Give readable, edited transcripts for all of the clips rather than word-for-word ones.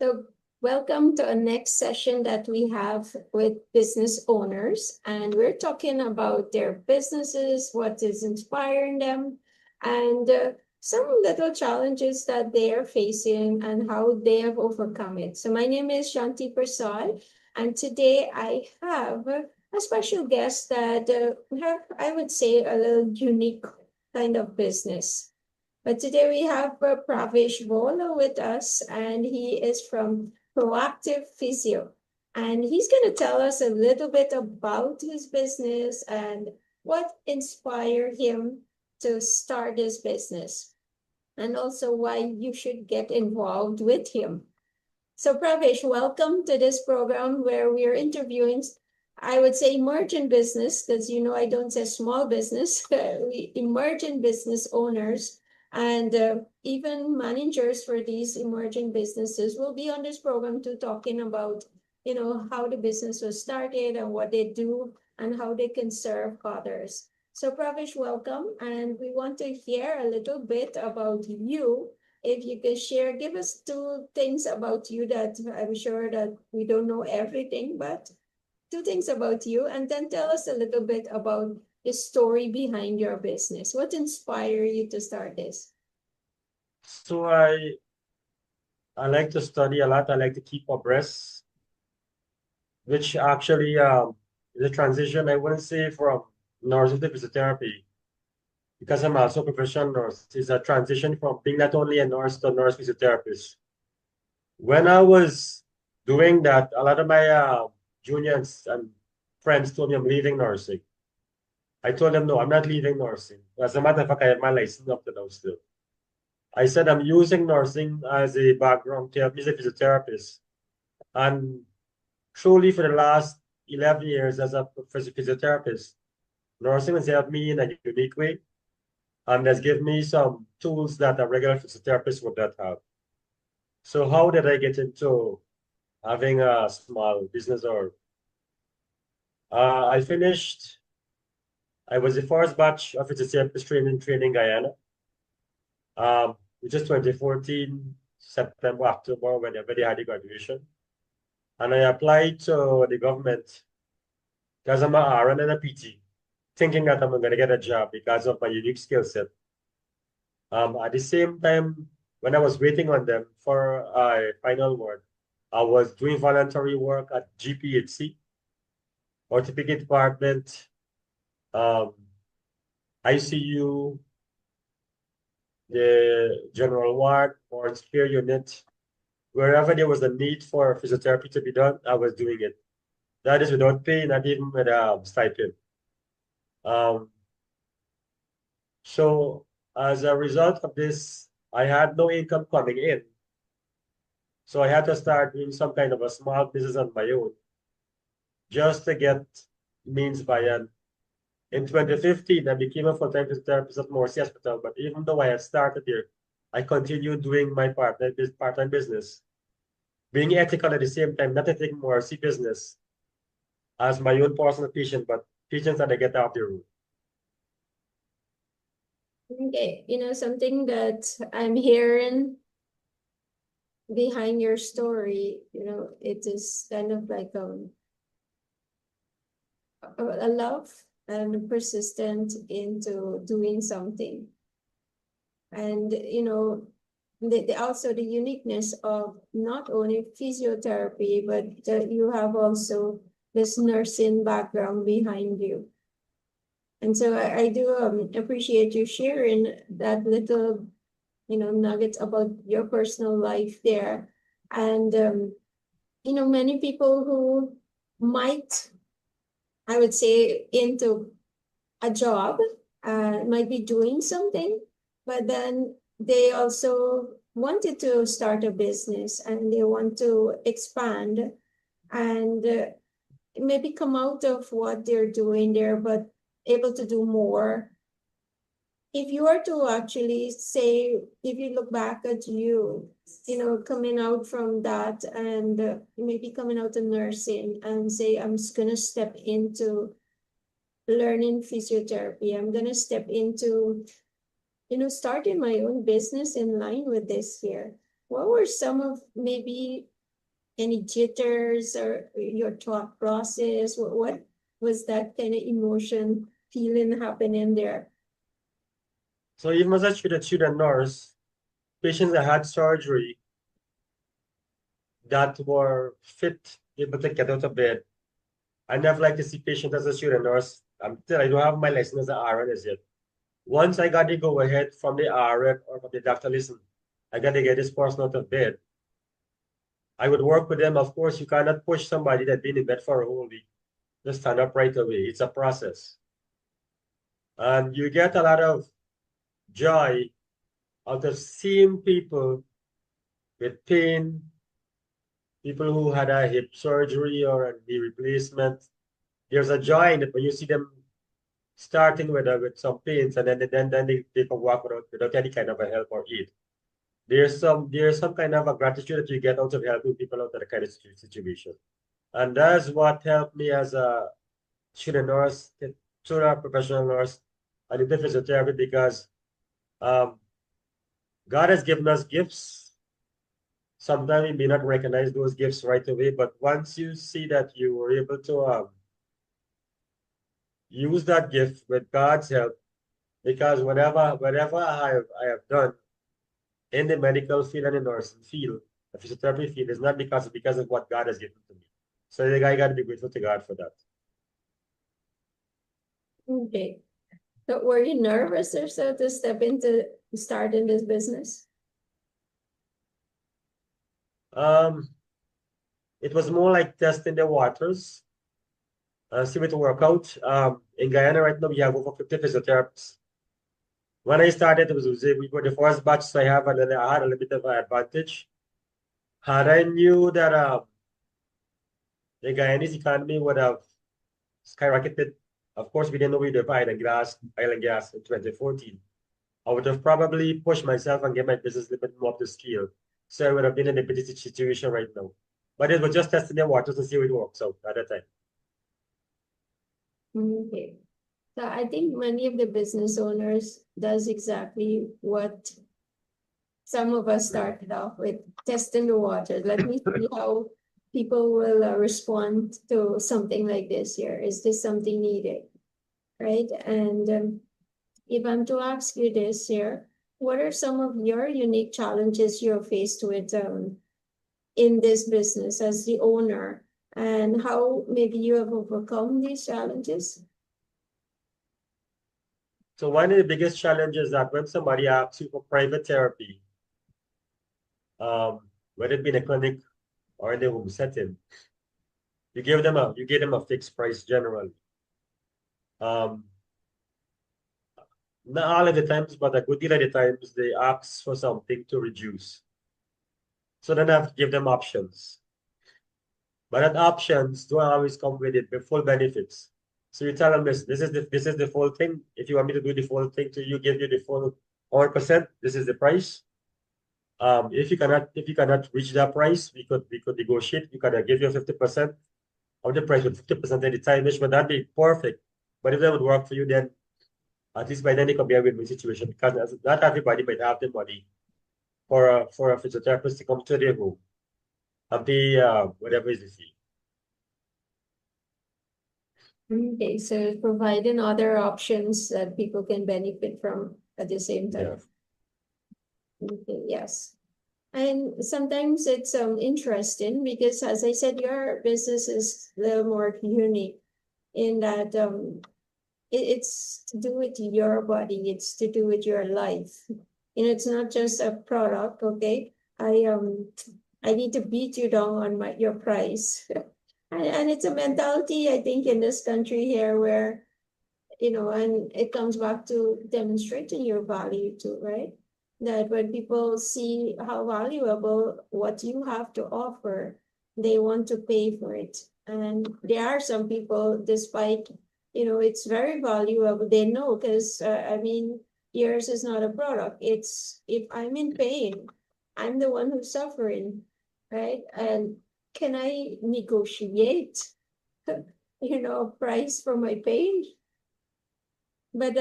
So welcome to a next session that we have with business owners. And we're talking about their businesses, what is inspiring them, and some little challenges that they are facing and how they have overcome it. So my name is Shanti Prasad, and today I have a special guest that have, I would say, a little unique kind of business. But today we have Pravash Bhola with us, and he is from Proactive Physio. And he's going to tell us a little bit about his business and what inspired him to start this business, and also why you should get involved with him. So, Pravesh, welcome to this program where we are interviewing, I would say, emerging business, because I don't say small business, emerging business owners and even managers for these emerging businesses will be on this program too, talking about, how the business was started and what they do and how they can serve others. So, Pravesh, welcome. And we want to hear a little bit about you. If you can share, give us two things about you that I'm sure that we don't know everything, but two things about you, and then tell us a little bit about the story behind your business. What inspired you to start this? So I like to study a lot. I like to keep abreast, which actually is a transition. I wouldn't say from nursing to physiotherapy because I'm also a professional nurse. It's a transition from being not only a nurse to a nurse physiotherapist. When I was doing that, a lot of my juniors and friends told me I'm leaving nursing. I told them no, I'm not leaving nursing. As a matter of fact, I have my license up to now still. I said I'm using nursing as a background to help me as a physiotherapist. And truly, for the last 11 years as a physiotherapist, nursing has helped me in a unique way and has given me some tools that a regular physiotherapist would not have. So, how did I get into having a small business? Or I finished, I was the first batch of physiotherapist training Guyana, which is 2014, September, October, whenever they had the graduation. And I applied to the government because I'm a RN and a PT, thinking that I'm going to get a job because of my unique skill set. At the same time, when I was waiting on them for a final word, I was doing voluntary work at GPHC, orthopedic department, um, ICU, the general ward, or care unit. Wherever there was a need for physiotherapy to be done, I was doing it. That is without pay, not even with a stipend. Um, so as a result of this, I had no income coming in. So I had to start doing some kind of a small business on my own just to get means by. And in 2015, I became a full-time physiotherapist at Morrissey Hospital. But even though I had started there, I continued doing my part-time business, being ethical at the same time, not to take Morrissey business as my own personal patient, but patients that I get out the room. Okay, something that I'm hearing behind your story, it is kind of like a love and persistent into doing something. And, also the uniqueness of not only physiotherapy, but you have also this nursing background behind you. And so I do appreciate you sharing that little, nuggets about your personal life there. And, many people who might, I would say, into a job, might be doing something, but then they also wanted to start a business and they want to expand and maybe come out of what they're doing there, but able to do more. If you were to actually say, if you look back at you, coming out from that and maybe coming out of nursing and say, I'm just going to step into learning physiotherapy. I'm going to step into, starting my own business in line with this here. What were some of maybe any jitters or your thought process? What was that kind of emotion, feeling happening there? So even as a student nurse, patients that had surgery that were fit, able to get out of bed. I never like to see patients as a student nurse until I don't have my license as an RN as yet. Once I got the go ahead from the RN or from the doctor, listen, I got to get this person out of bed. I would work with them. Of course, you cannot push somebody that's been in bed for a whole week. Just stand up right away. It's a process. And you get a lot of joy out of seeing people with pain, people who had a hip surgery or a knee replacement. There's a joy in it when you see them starting with some pains and then they can walk without any kind of a help or aid. There's some kind of a gratitude that you get out of helping people out of that kind of situation. And that's what helped me as a student nurse, to a professional nurse, and into physiotherapy because um, God has given us gifts. Sometimes we may not recognize those gifts right away, but once you see that you were able to use that gift with God's help, because whatever I have done in the medical field and the nursing field, the physiotherapy field, is not because of what God has given to me. So the guy got to be grateful to God for that. Okay. So were you nervous or so to start in this business? It was more like testing the waters, see what work out. In Guyana right now, we have over 50 physiotherapists. When I started, we were the first batch, so I had a little bit of an advantage. Had I knew that the Guyanese economy would have skyrocketed, of course, we didn't know we'd have oil and gas in 2014. I would have probably pushed myself and get my business a little bit more up to scale. So I would have been in a pretty situation right now. But it was just testing the waters to see how it works out at that time. Okay. So I think many of the business owners does exactly what some of us started off with, testing the water. Let me see how people will respond to something like this here. Is this something needed? Right? And if I'm to ask you this here, what are some of your unique challenges you're faced with in this business as the owner, and how maybe you have overcome these challenges? So one of the biggest challenges that when somebody asks you for private therapy, whether it be in a clinic or in the home setting, you give them a fixed price generally. Um, Not all of the times, but a good deal of the times they ask for something to reduce. So then I have to give them options. But that options don't always come with it, the full benefits. So you tell them this is the full thing. If you want me to do the full thing to you, give you the full 100%, this is the price. If you cannot reach that price, we could negotiate. We could give you 50% of the price with 50% of the time, which would not be perfect. But if that would work for you, then at least by then it could be a win-win situation because not everybody might have the money for a physiotherapist to come to their home and pay whatever is the fee. Okay, so providing other options that people can benefit from at the same Yeah. time. Okay, yes. And sometimes it's interesting because, as I said, your business is a little more unique in that it's to do with your body, it's to do with your life. And it's not just a product, okay? I need to beat you down on your price. And it's a mentality, I think, in this country here where, and it comes back to demonstrating your value too, right? That when people see how valuable what you have to offer, they want to pay for it. And there are some people, despite, it's very valuable, they know, because, I mean, yours is not a product. It's, if I'm in pain, I'm the one who's suffering, right? And can I negotiate, price for my pain? But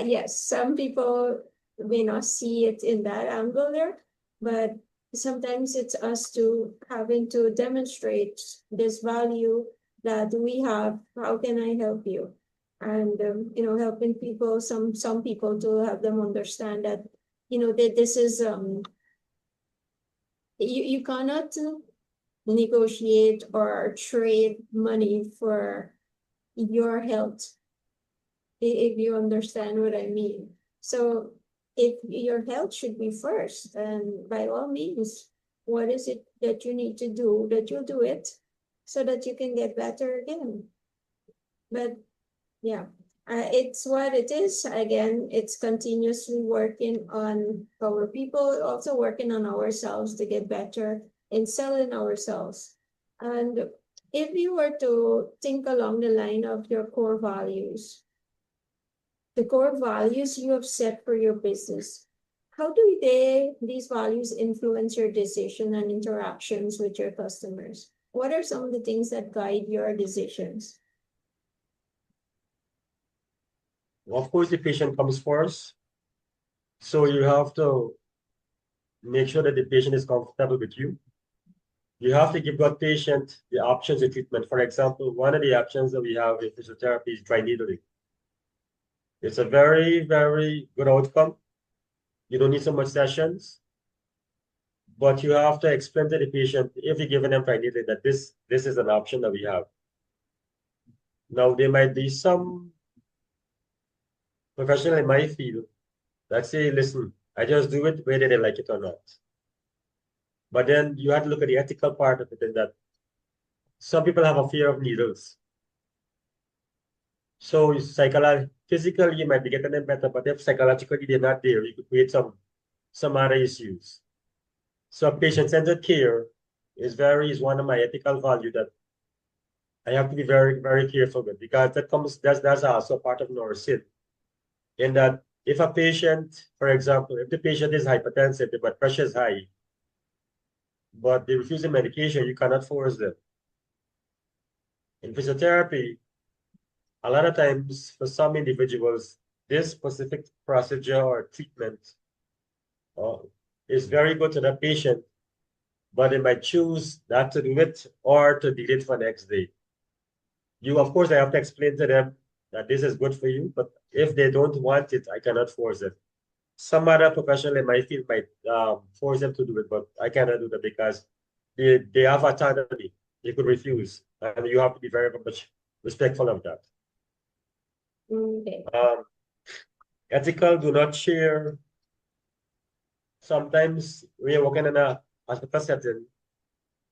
yes, some people may not see it in that angle there, but sometimes it's us to having to demonstrate this value that we have. How can I help you? And helping people, some people to have them understand that that this is you cannot negotiate or trade money for your health, if you understand what I mean. So if your health should be first, and by all means, what is it that you need to do, that you'll do it so that you can get better again. But yeah, it's what it is. Again, it's continuously working on our people, also working on ourselves to get better and selling ourselves. And if you were to think along the line of your core values, the core values you have set for your business, how do these values influence your decision and interactions with your customers? What are some of the things that guide your decisions? Of course, the patient comes first. So you have to make sure that the patient is comfortable with you. You have to give that patient the options of treatment. For example, one of the options that we have in physiotherapy is dry needling. It's a very, very good outcome. You don't need so much sessions, but you have to explain to the patient, if you're giving them dry needling, that this is an option that we have. Now, there might be some professional in my field that say, listen, I just do it whether they like it or not. But then you have to look at the ethical part of it, in that some people have a fear of needles. So physically, you might be getting them better, but if psychologically they're not there, you could create some other issues. So patient-centered care is one of my ethical value that I have to be very, very careful with, because that's also part of nursing. In that, if a patient, for example, if the patient is hypertensive, the blood pressure is high, but they refuse the medication, you cannot force them. In physiotherapy, a lot of times for some individuals, this specific procedure or treatment uh, is very good to the patient, but they might choose not to do it or to delay it for next day. Of course, I have to explain to them that this is good for you, but if they don't want it, I cannot force it. Some other professional in my field might force them to do it, but I cannot do that because they have autonomy. They could refuse, and you have to be very much respectful of that. Okay. Ethical, do not share. Sometimes we are working in a hospital setting,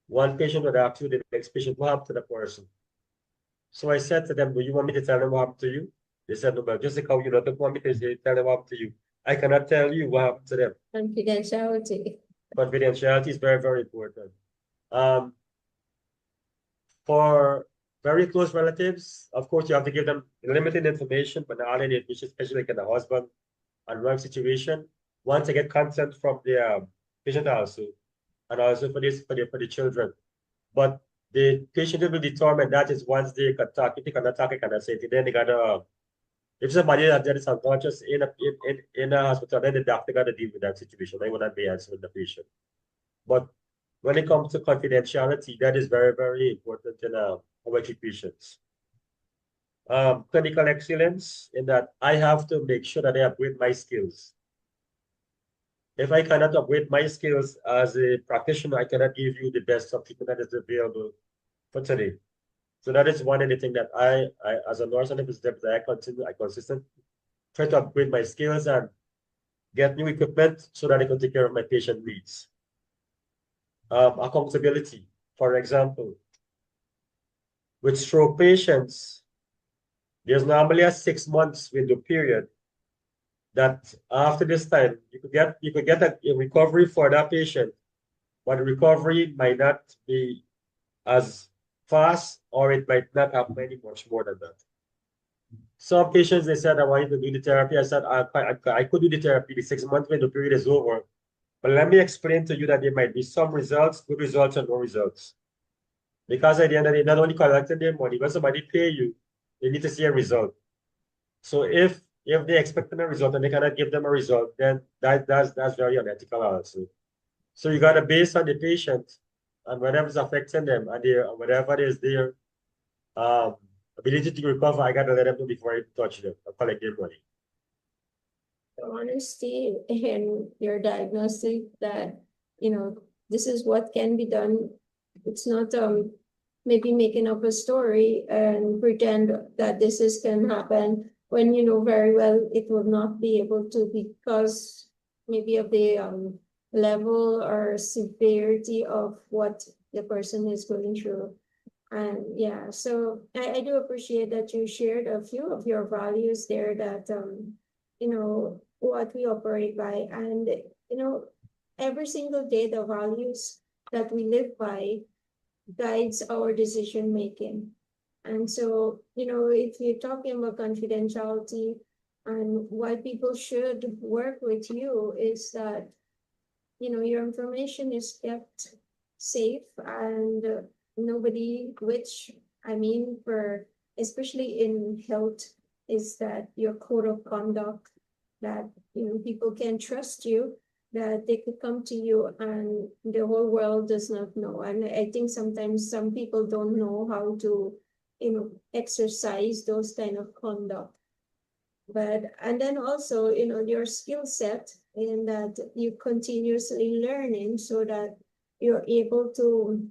one patient would ask you the next patient, what happened to the person? So I said to them, do you want me to tell them what happened to you? They said, no, but just like how you don't want me to tell them what happened to you. I cannot tell you what happened to them. Confidentiality. Confidentiality is very, very important. For very close relatives, of course, you have to give them limited information, but not all the information, especially like in the husband and wife situation. Once I get consent from the patient also, and also for the children. But the patient will determine that is once they can talk. If they cannot talk, they cannot say it. Then they gotta, if somebody that is unconscious in a hospital, then the doctor gotta deal with that situation. I will not be answering the patient. But when it comes to confidentiality, that is very, very important in our patients. Clinical excellence, in that I have to make sure that I upgrade my skills. If I cannot upgrade my skills as a practitioner, I cannot give you the best of treatment that is available for today. So that is one of the things that I as a nurse and a physiotherapist, I consistently try to upgrade my skills and get new equipment so that I can take care of my patient needs. Accountability, for example, with stroke patients, there's normally a 6 months window period that after this time you could get a recovery for that patient, but the recovery might not be as fast, or it might not happen any much more than that. Some patients, they said, I want you to do the therapy. I said, I could do the therapy. The 6 month window period is over. But let me explain to you that there might be some results, good results, and no results. Because at the end of the day, not only collecting their money, when somebody pay you, they need to see a result. So if they expect a result and they cannot give them a result, then that's very unethical also. So you got to base on the patient and whatever's affecting them and their whatever is their um, ability to recover. I got to let them know before I touch them or collect their money. Honesty in your diagnostic that, this is what can be done. It's not maybe making up a story and pretend that can happen when you know very well it will not be able to because maybe of the level or severity of what the person is going through. And yeah, so I do appreciate that you shared a few of your values there that what we operate by. And every single day the values that we live by guides our decision making. And so, if you're talking about confidentiality and why people should work with you is that, your information is kept safe and nobody, which I mean, for especially in health, is that your code of conduct that, people can trust you, that they could come to you and the whole world does not know. And I think sometimes some people don't know how to, exercise those kind of conduct. But, and then also, your skill set in that you continuously learning so that you're able to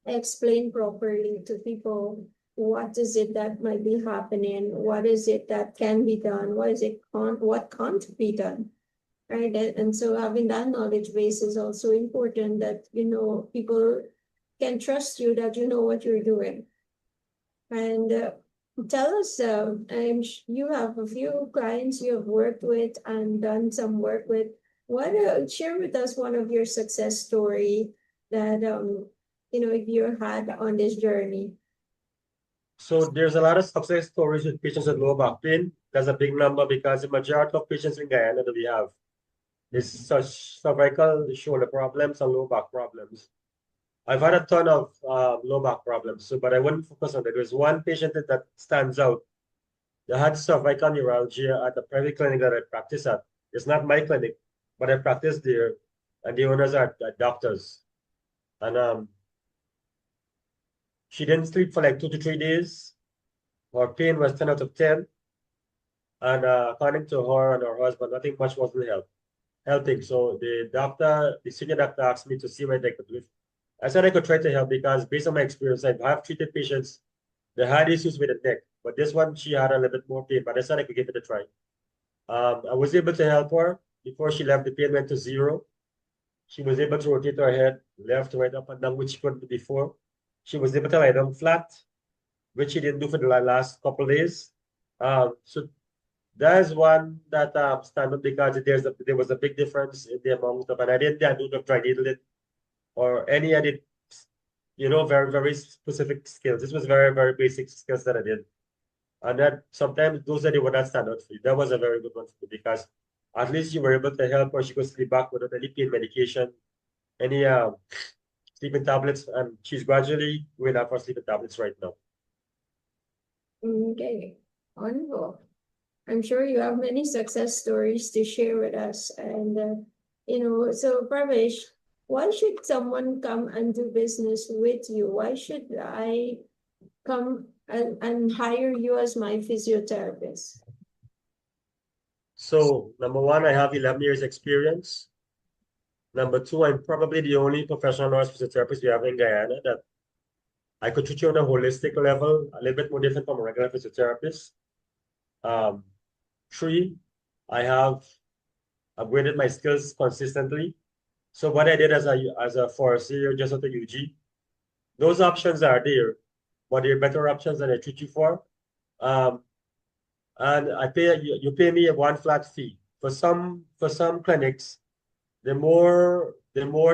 explain properly to people what is it that might be happening, what is it that can be done, what can't be done, right? And so having that knowledge base is also important, that people can trust you, that you know what you're doing. And tell us, you have a few clients you have worked with and done some work with. What share with us one of your success story that you had on this journey. So there's a lot of success stories with patients with low back pain. That's a big number because the majority of patients in Guyana that we have is such cervical shoulder problems and low back problems. I've had a ton of low back problems, but I wouldn't focus on that. There's one patient that stands out. They had cervical neuralgia at the private clinic that I practice at. It's not my clinic, but I practice there, and the owners are doctors. And she didn't sleep for like 2 to 3 days. Her pain was 10 out of 10. And according to her and her husband, nothing much wasn't helping. So the senior doctor asked me to see what I could do. I said I could try to help because based on my experience, I have treated patients that had issues with the neck, but this one, she had a little bit more pain, but I said I could give it a try. I was able to help her. Before she left, the pain went to 0. She was able to rotate her head left, right, up and down, which she couldn't do before. She was able to lie down flat, which she didn't do for the last couple of days. So there's one that stand up because there was a big difference in the amount of, and I didn't do the dry needle it or any edit, very, very specific skills. This was very, very basic skills that I did. And that sometimes those are the ones that stand out for you. That was a very good one for me because at least you were able to help her. She could sleep back without any pain medication, any sleeping tablets, and she's gradually going up for sleeping tablets right now. Okay, wonderful. I'm sure you have many success stories to share with us. And, so Pravesh, why should someone come and do business with you? Why should I come and hire you as my physiotherapist? So number one, I have 11 years experience. Number two, I'm probably the only professional nurse physiotherapist we have in Guyana that I could treat you on a holistic level, a little bit more different from a regular physiotherapist. Um, Three, I have upgraded my skills consistently. So what I did as a first year just at the UG, those options are there, but they're better options than I treat you for. Um, and you pay me a one flat fee. For some clinics, the more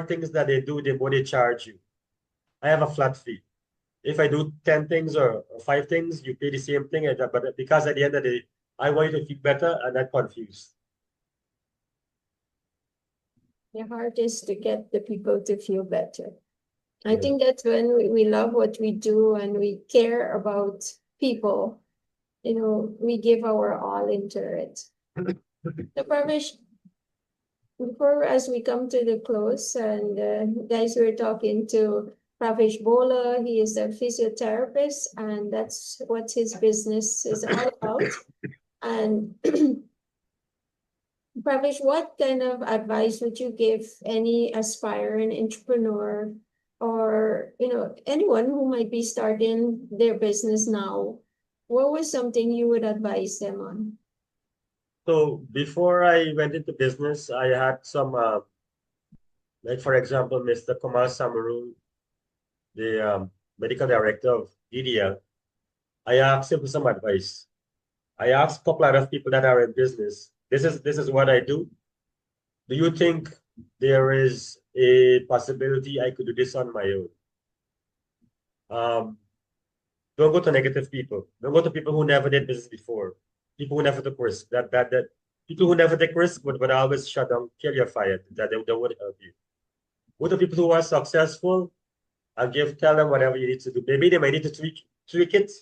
things that they do, the more they charge you. I have a flat fee. If I do 10 things or 5 things, you pay the same thing. But because at the end of the day, I want you to feel better and not confused. The heart is to get the people to feel better. I Yeah. think that's when we love what we do and we care about people. We give our all into it. So Pravesh, before as we come to the close, and guys, we're talking to Pravash Bhola. He is a physiotherapist, and that's what his business is all about. And Pravish, what kind of advice would you give any aspiring entrepreneur or anyone who might be starting their business now? What was something you would advise them on? So before I went into business, I had some, like for example, Mr. Kamal Samaru, the medical director of DDL. I asked him for some advice. I asked a couple other people that are in business. This is what I do. Do you think there is a possibility I could do this on my own? Don't go to negative people. Don't go to people who never did business before. People who never took risk. That people who never take risk would always shut down, kill your fire. That would help you. Go to people who are successful and tell them whatever you need to do. Maybe they might need to tweak it.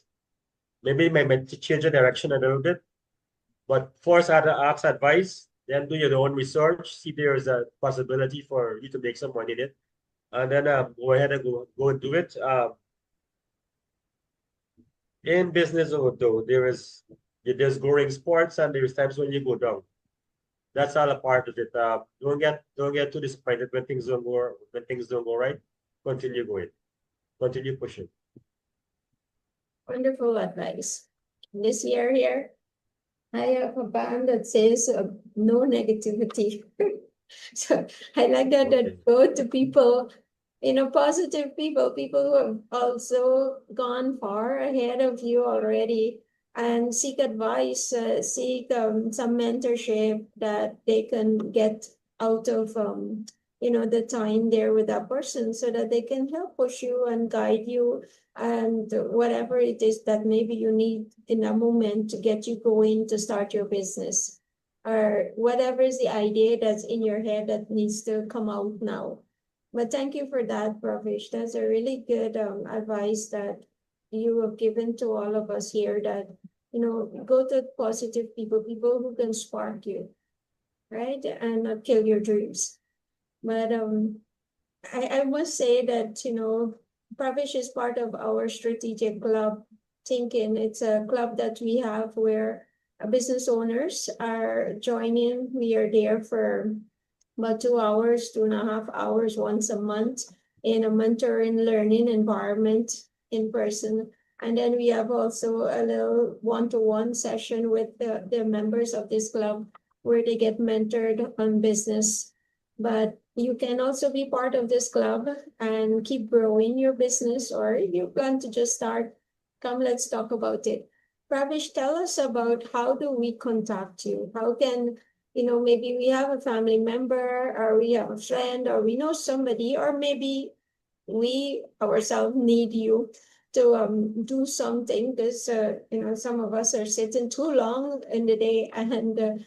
Maybe they might change the direction a little bit. But first, ask advice, then do your own research, see if there's a possibility for you to make some money in it, and then go ahead and go and do it. In business, though, there's growing sports and there's times when you go down. That's all a part of it. Don't get too disappointed when things don't go right. Continue going, continue pushing. Wonderful advice. This year here, I have a band that says no negativity. So I like that go to people, positive people, people who have also gone far ahead of you already, and seek advice, seek some mentorship that they can get out of the time there with that person, so that they can help push you and guide you, and whatever it is that maybe you need in a moment to get you going to start your business, or whatever is the idea that's in your head that needs to come out now. But thank you for that, Pravish. That's a really good advice that you have given to all of us here, that, go to positive people, people who can spark you, right? And not kill your dreams. But I must say that, Pravish is part of our strategic club thinking. It's a club that we have where business owners are joining. We are there for about 2 hours, 2.5 hours once a month in a mentoring learning environment in person. And then we have also a little one-to-one session with the members of this club where they get mentored on business. But you can also be part of this club and keep growing your business, or if you plan to just start, come, let's talk about it. Pravish, tell us about how do we contact you? How can, maybe we have a family member, or we have a friend, or we know somebody, or maybe we ourselves need you to do something, because some of us are sitting too long in the day, and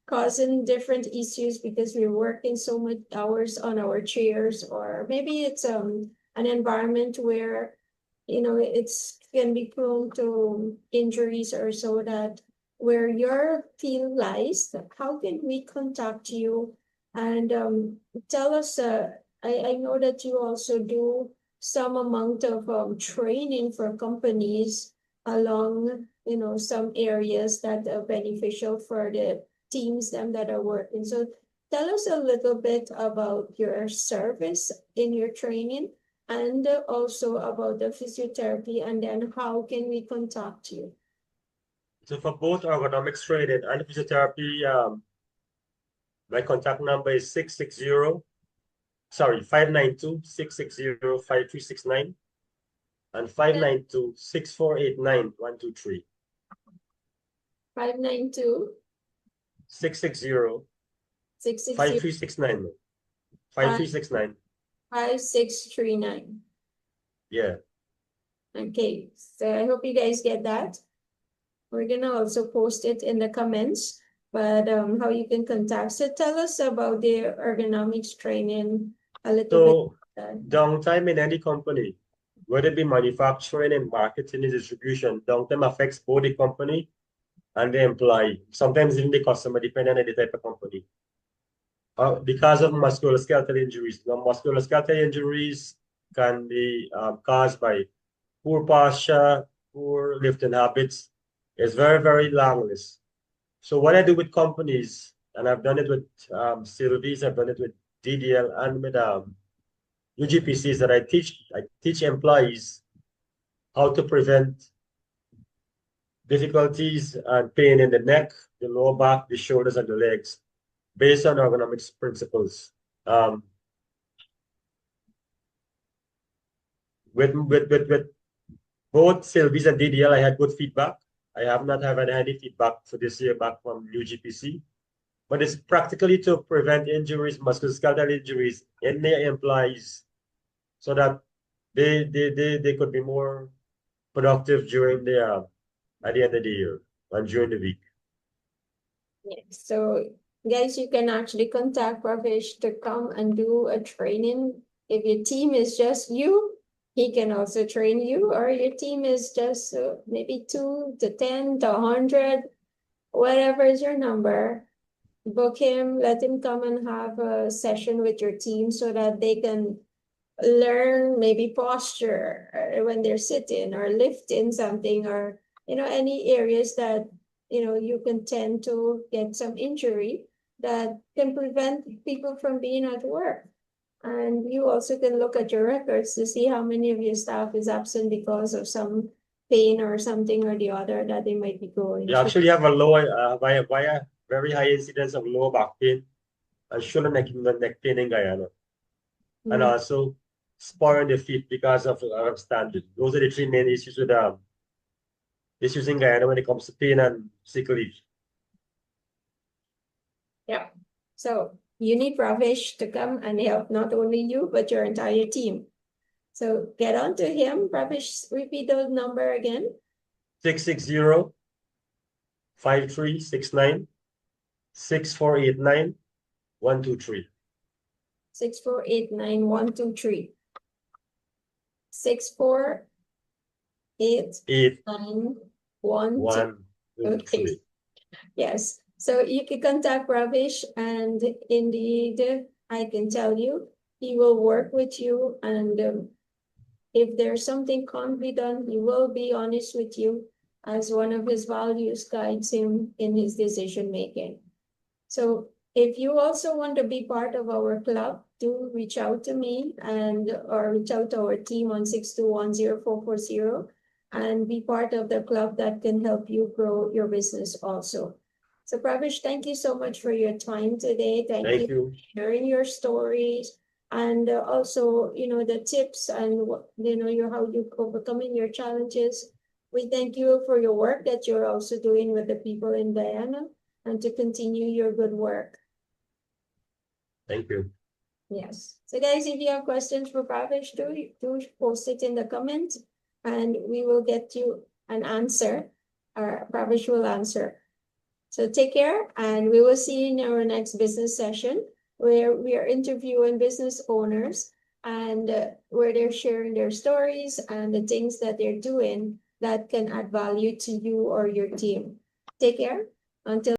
causing different issues because we're working so much hours on our chairs, or maybe it's an environment where it's can be prone to injuries, or so, that where your field lies. How can we contact you? And tell us, I know that you also do some amount of training for companies along some areas that are beneficial for the teams them that are working. So tell us a little bit about your service in your training, and also about the physiotherapy, and then how can we contact you? So for both ergonomics training and physiotherapy, my contact number is 592-660-5369 and 592-6489-123. 592 660 660 5369. 5369. 5639. Yeah. Okay, so I hope you guys get that. We're gonna also post it in the comments, but how you can contact. So tell us about the ergonomics training a little bit. Downtime in any company, whether it be manufacturing and marketing and distribution, downtime affects both the company and the employee, sometimes even the customer, depending on the type of company. because of musculoskeletal injuries. Now, musculoskeletal injuries can be caused by poor posture, poor lifting habits. It's very, very long list. So what I do with companies, and I've done it with Sylvies, I've done it with DDL and with UGPCs, that I teach employees how to prevent difficulties and pain in the neck, the lower back, the shoulders, and the legs based on ergonomics principles. With both Sylvies and DDL, I had good feedback. I have not had any feedback for this year back from UGPC, but it's practically to prevent injuries, musculoskeletal injuries in their employees, so that they could be more productive during the at the end of the year and during the week. Yeah. So guys, you can actually contact Pravesh to come and do a training. If your team is just you, he can also train you, or your team is just maybe 2 to 10 to 100, whatever is your number. Book him, let him come and have a session with your team so that they can learn maybe posture when they're sitting or lifting something, or any areas that you can tend to get some injury that can prevent people from being at work. And you also can look at your records to see how many of your staff is absent because of some pain or something or the other that they might be going You through. actually have a low, very high incidence of lower back pain and shoulder neck pain in Guyana, and also spurring the feet because of standard. Those are the three main issues with issues in Guyana when it comes to pain and sick leave. Yeah. So you need Pravesh to come and help not only you, but your entire team. So get on to him. Pravesh, repeat the number again. 660-5369-6489-123. 6489123. 6489123. Okay. Yes. So you can contact Pravesh, and indeed, I can tell you, he will work with you, and if there's something can't be done, he will be honest with you, as one of his values guides him in his decision making. So if you also want to be part of our club, do reach out to me or reach out to our team on 6210440 and be part of the club that can help you grow your business also. So Pravesh, thank you so much for your time today. Thank you for sharing your stories, and also the tips and how you overcoming your challenges. We thank you for your work that you're also doing with the people in Guyana, and to continue your good work. Thank you. Yes. So guys, if you have questions for Pravesh, do post it in the comments, and we will get you an answer, or Pravesh will answer. So take care, and we will see you in our next business session, where we are interviewing business owners, and where they're sharing their stories and the things that they're doing that can add value to you or your team. Take care. Until